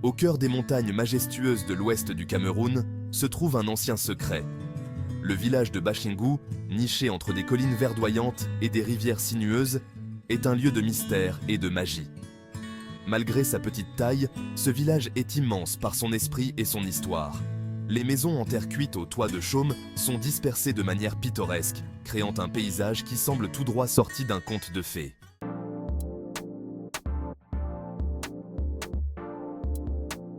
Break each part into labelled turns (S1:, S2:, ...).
S1: Au cœur des montagnes majestueuses de l'ouest du Cameroun se trouve un ancien secret. Le village de Bachingu, niché entre des collines verdoyantes et des rivières sinueuses, est un lieu de mystère et de magie. Malgré sa petite taille, ce village est immense par son esprit et son histoire. Les maisons en terre cuite au toit de chaume sont dispersées de manière pittoresque, créant un paysage qui semble tout droit sorti d'un conte de fées.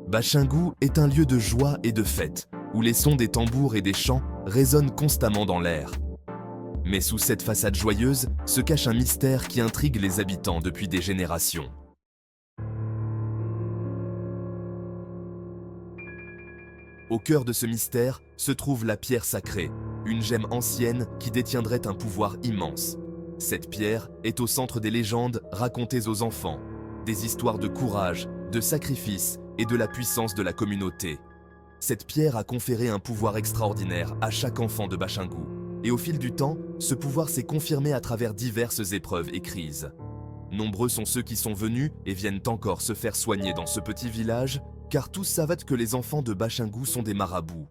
S1: Bachingu est un lieu de joie et de fête, où les sons des tambours et des chants résonnent constamment dans l'air. Mais sous cette façade joyeuse se cache un mystère qui intrigue les habitants depuis des générations. Au cœur de ce mystère se trouve la pierre sacrée, une gemme ancienne qui détiendrait un pouvoir immense. Cette pierre est au centre des légendes racontées aux enfants, des histoires de courage, de sacrifice et de la puissance de la communauté. Cette pierre a conféré un pouvoir extraordinaire à chaque enfant de Bachingu. Et au fil du temps, ce pouvoir s'est confirmé à travers diverses épreuves et crises. Nombreux sont ceux qui sont venus et viennent encore se faire soigner dans ce petit village, car tous savent que les enfants de Bachingu sont des marabouts.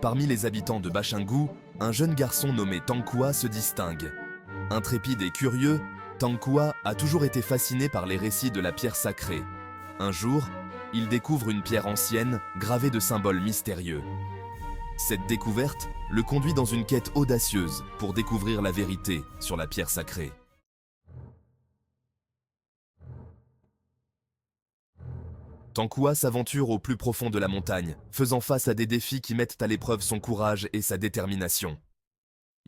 S1: Parmi les habitants de Bachingu, un jeune garçon nommé Tankwa se distingue. Intrépide et curieux, Tankwa a toujours été fasciné par les récits de la pierre sacrée. Un jour, il découvre une pierre ancienne gravée de symboles mystérieux. Cette découverte le conduit dans une quête audacieuse pour découvrir la vérité sur la pierre sacrée. Tankwa s'aventure au plus profond de la montagne, faisant face à des défis qui mettent à l'épreuve son courage et sa détermination.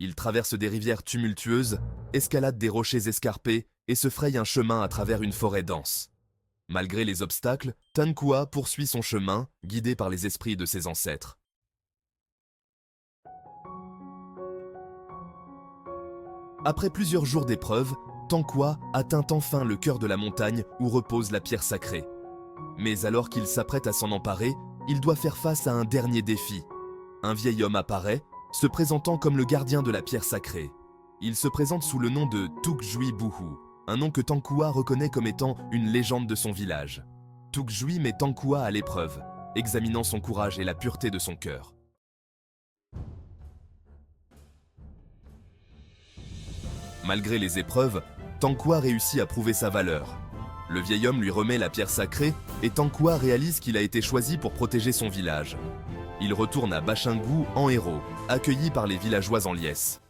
S1: Il traverse des rivières tumultueuses, escalade des rochers escarpés et se fraye un chemin à travers une forêt dense. Malgré les obstacles, Tankwa poursuit son chemin, guidé par les esprits de ses ancêtres. Après plusieurs jours d'épreuves, Tankwa atteint enfin le cœur de la montagne où repose la pierre sacrée. Mais alors qu'il s'apprête à s'en emparer, il doit faire face à un dernier défi. Un vieil homme apparaît, se présentant comme le gardien de la pierre sacrée. Il se présente sous le nom de Tukjui Buhu, un nom que Tankwa reconnaît comme étant une légende de son village. Tukjui met Tankwa à l'épreuve, examinant son courage et la pureté de son cœur. Malgré les épreuves, Tankwa réussit à prouver sa valeur. Le vieil homme lui remet la pierre sacrée et Tankwa réalise qu'il a été choisi pour protéger son village. Il retourne à Bachingu en héros, accueilli par les villageois en liesse.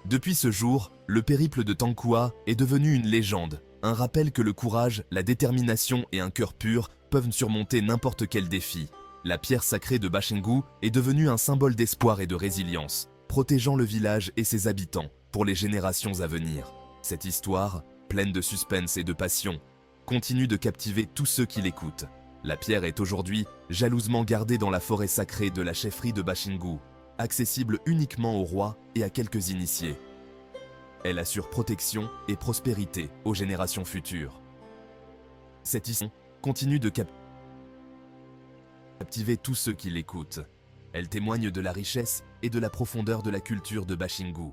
S1: Depuis ce jour, le périple de Tankwa est devenu une légende, un rappel que le courage, la détermination et un cœur pur peuvent surmonter n'importe quel défi. La pierre sacrée de Bachingu est devenue un symbole d'espoir et de résilience, protégeant le village et ses habitants pour les générations à venir. Cette histoire, pleine de suspense et de passion, continue de captiver tous ceux qui l'écoutent. La pierre est aujourd'hui jalousement gardée dans la forêt sacrée de la chefferie de Bachingu, accessible uniquement aux rois et à quelques initiés. Elle assure protection et prospérité aux générations futures. Cette histoire continue de captiver tous ceux qui l'écoutent. Elle témoigne de la richesse et de la profondeur de la culture de Bachingu.